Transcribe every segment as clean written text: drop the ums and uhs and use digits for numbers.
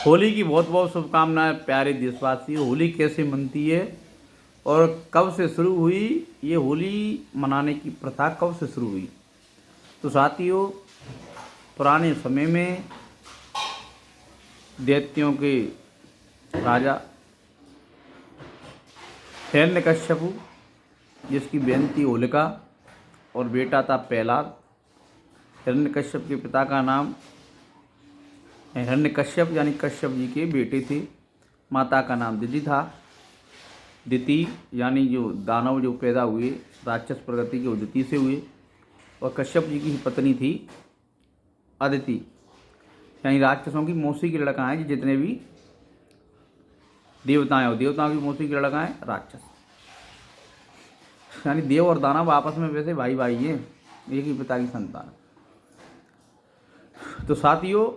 होली की बहुत बहुत शुभकामनाएं प्यारे देशवासी। होली कैसे मनती है और कब से शुरू हुई, ये होली मनाने की प्रथा कब से शुरू हुई? तो साथियों, पुराने समय में दैत्यों के राजा हिरण्यकश्यपु, जिसकी बहन थी होलिका और बेटा था प्रहलाद। हिरण्यकश्यप के पिता का नाम हिरण्यकश्यप यानी कश्यप जी के बेटे थे। माता का नाम दिति था। दिति यानी जो दानव जो पैदा हुए राक्षस प्रगति के, दिति से हुए। और कश्यप जी की पत्नी थी अदिति, यानी राक्षसों की मौसी की लड़का हैं। जितने भी देवताएं हो, देवताओं की मौसी की लड़का हैं राक्षस, यानी देव और दानव आपस में वैसे भाई भाई हैं, एक ही पिता की संतान। तो साथियों,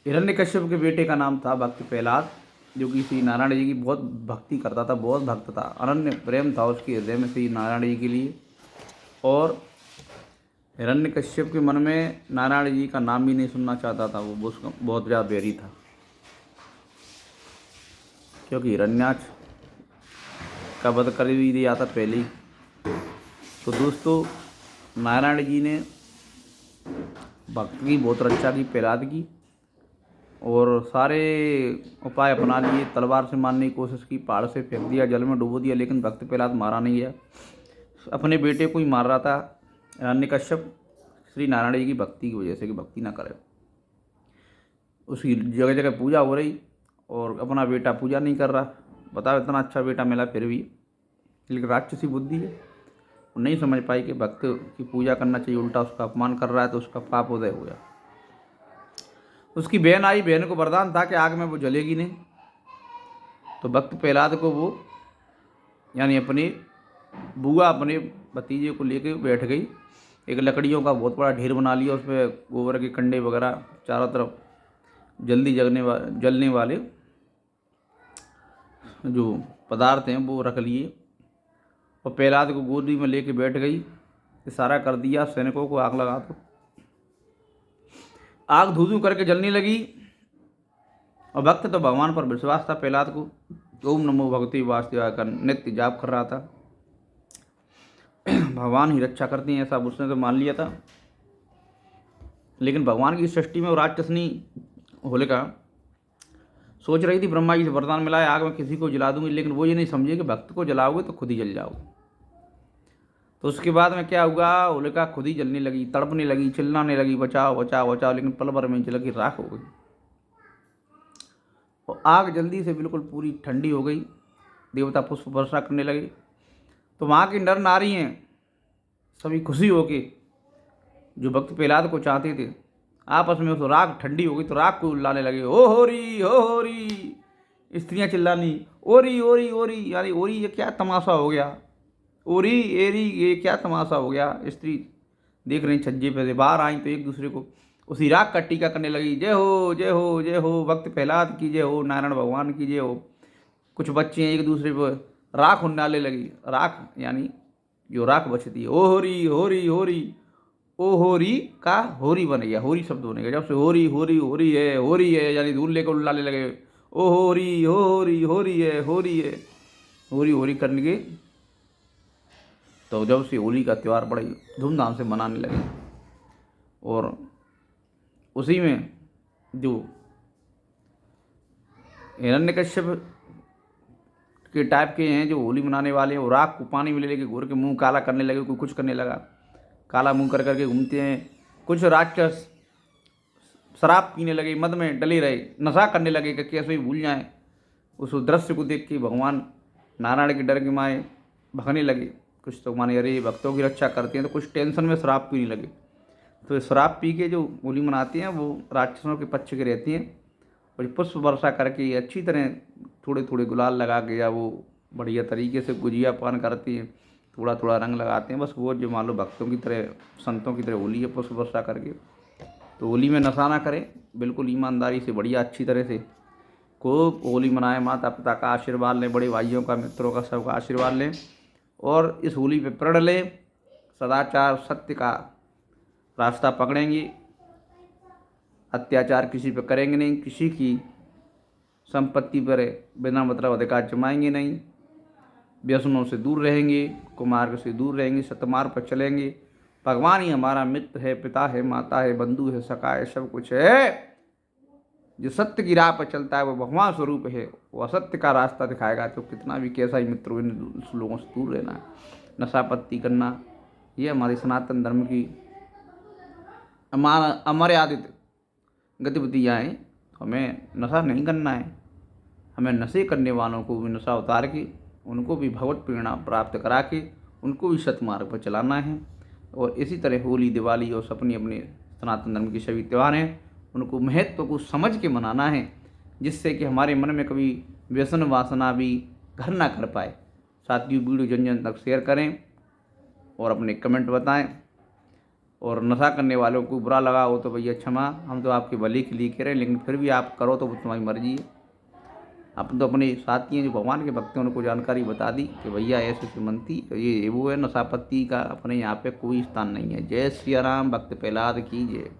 हिरण्यकश्यप के बेटे का नाम था भक्त प्रहलाद, जो कि श्री नारायण जी की बहुत भक्ति करता था, बहुत भक्त था। अनन्य प्रेम था उसके हृदय में श्री नारायण जी के लिए। और हिरण्यकश्यप के मन में नारायण जी का नाम भी नहीं सुनना चाहता था, वो उसका बहुत ज़्यादा बैरी था, क्योंकि हिरण्याक्ष का वध कर भी दिया था पहले ही। तो दोस्तों, नारायण जी ने भक्त की बहुत रक्षा की प्रहलाद की, और सारे उपाय अपना लिए। तलवार से मारने की कोशिश की, पहाड़ से फेंक दिया, जल में डुबो दिया, लेकिन भक्त प्रहलाद मारा नहीं गया। अपने बेटे को ही मार रहा था हिरण्यकश्यप, श्री नारायण जी की भक्ति की वजह से, कि भक्ति ना करे। उसकी जगह जगह पूजा हो रही और अपना बेटा पूजा नहीं कर रहा। बताओ, इतना अच्छा बेटा मिला फिर भी, लेकिन राक्षसी बुद्धि है, वो नहीं समझ पाई कि भक्त की पूजा करना चाहिए, उल्टा उसका अपमान कर रहा है, तो उसका पाप उदय हो गया। उसकी बहन आई, बहन को वरदान था कि आग में वो जलेगी नहीं। तो भक्त प्रहलाद को वो, यानी अपनी बुआ अपने भतीजे को लेके बैठ गई। एक लकड़ियों का बहुत बड़ा ढेर बना लिया, उसमें गोबर के कंडे वगैरह चारों तरफ जल्दी जलने वाले जो पदार्थ हैं वो रख लिए, और प्रहलाद को गोदी में लेके बैठ गई। इशारा कर दिया सैनिकों को, आग लगा दो। आग धू धू करके जलने लगी, और भक्त तो भगवान पर विश्वास था प्रहलाद को, ओम नमो भगवते वासुदेवाय का नित्य जाप कर रहा था। भगवान ही रक्षा करते हैं, ऐसा उसने तो मान लिया था। लेकिन भगवान की सृष्टि में वो राक्षसनी होलिका सोच रही थी, ब्रह्मा जी से वरदान मिला है, आग में किसी को जला दूंगी, लेकिन वो ये नहीं समझे कि भक्त को जलाओगे तो खुद ही जल जाओगे। तो उसके बाद में क्या हुआ, होलिका खुद ही जलने लगी, तड़पने लगी, चिल्लाने लगी, बचाओ बचाओ बचाओ, लेकिन पल भर में जल की राख हो गई। और आग जल्दी से बिल्कुल पूरी ठंडी हो गई। देवता पुष्प वर्षा करने लगे। तो वहाँ की नर नारी हैं सभी खुशी होके, जो भक्त प्रहलाद को चाहते थे, आपस में उस राख ठंडी हो गई तो राख को उल्लाने लगे, ओ हो री। स्त्रियाँ चिल्लानी, ओरी ओरी ओरी, यानी ओरी ये क्या तमाशा हो गया, ओरी एरी ये क्या तमाशा हो गया। स्त्री देख रही छज्जे पे से बाहर आई तो एक दूसरे को उसी राख का टीका करने लगी, जय हो जय हो जय हो, भक्त प्रहलाद की जय हो, नारायण भगवान की जय हो। कुछ बच्चे एक दूसरे पर राख उन्नाले लगी। राख यानी जो राख बचती है, ओ होरी होरी होरी, ओ होरी का होरी बन गया, होरी शब्द होने का। जब से होरी होरी होरी है यानी धूल लेकर उल्लाने लगे, ओ होरी होरी होरी है होरी है, होरी होरी करने के। तो जब से होली का त्यौहार बड़े धूमधाम से मनाने लगे, और उसी में जो हिरण्यकश्यप के टाइप के हैं जो होली मनाने वाले हैं, वो राख को पानी में ले लेके घोर के मुंह काला करने लगे। कोई कुछ करने लगा, काला मुंह कर करके घूमते हैं। कुछ राक्षस शराब पीने लगे, मद में डले रहे, नशा करने लगे कि कैसे ही भूल जाएं। उस दृश्य को देख के भगवान नारायण के डर के मारे भगने लगे। कुछ तो माने अरे भक्तों की रक्षा करते हैं, तो कुछ टेंशन में शराब पीने लगे। तो शराब पी के जो होली मनाते हैं वो राक्षसों के पक्ष के रहती हैं, और पुष्प वर्षा करके अच्छी तरह थोड़े थोड़े गुलाल लगा के, या वो बढ़िया तरीके से गुजिया पान करती हैं, थोड़ा थोड़ा रंग लगाते हैं। बस वो जो मान लो भक्तों की तरह, संतों की तरह होली है, पुष्प वर्षा करके। तो होली में नशा ना करें, बिल्कुल ईमानदारी से बढ़िया अच्छी तरह से खूब होली मनाएं, माता पिता का आशीर्वाद लें, बड़े भाइयों का, मित्रों का, सबका आशीर्वाद लें, और इस होली पे प्रण लें सदाचार सत्य का रास्ता पकड़ेंगे अत्याचार किसी पर करेंगे नहीं, किसी की संपत्ति पर बिना मतलब अधिकार जमाएंगे नहीं, व्यसनों से दूर रहेंगे, कुमार्ग से दूर रहेंगे, सतमार्ग पर चलेंगे। भगवान ही हमारा मित्र है, पिता है, माता है, बंधु है, सखा है, सब कुछ है। जो सत्य की राह पर चलता है वो भगवान स्वरूप है, वो असत्य का रास्ता दिखाएगा। तो कितना भी कैसा ही मित्र हो, इन लोगों से दूर रहना है। नशापत्ती करना, ये हमारे सनातन धर्म की अमर्यादित गतिविधियाँ हैं। तो हमें नशा नहीं करना है। हमें नशे करने वालों को भी नशा उतार के, उनको भी भगवत प्रेरणा प्राप्त करा के, उनको भी सतमार्ग पर चलाना है। और इसी तरह होली, दिवाली और अपने अपने सनातन धर्म के सभी त्यौहार हैं, उनको महत्व को समझ के मनाना है, जिससे कि हमारे मन में कभी व्यसन वासना भी घर ना कर पाए। साथियों, वीडियो जन जन तक शेयर करें और अपने कमेंट बताएं। और नशा करने वालों को बुरा लगा हो तो भैया क्षमा, हम तो आपके भले के लिए कह रहे हैं, लेकिन फिर भी आप करो तो वो तुम्हारी मर्जी है। अपन तो अपने साथी हैं जो भगवान के भक्त हैं, उनको जानकारी बता दी कि भैया ऐसे ऐसे मनती ये वो है, नशापत्ती का अपने यहाँ पे कोई स्थान नहीं है। जय सिया राम, भक्त प्रहलाद की जय।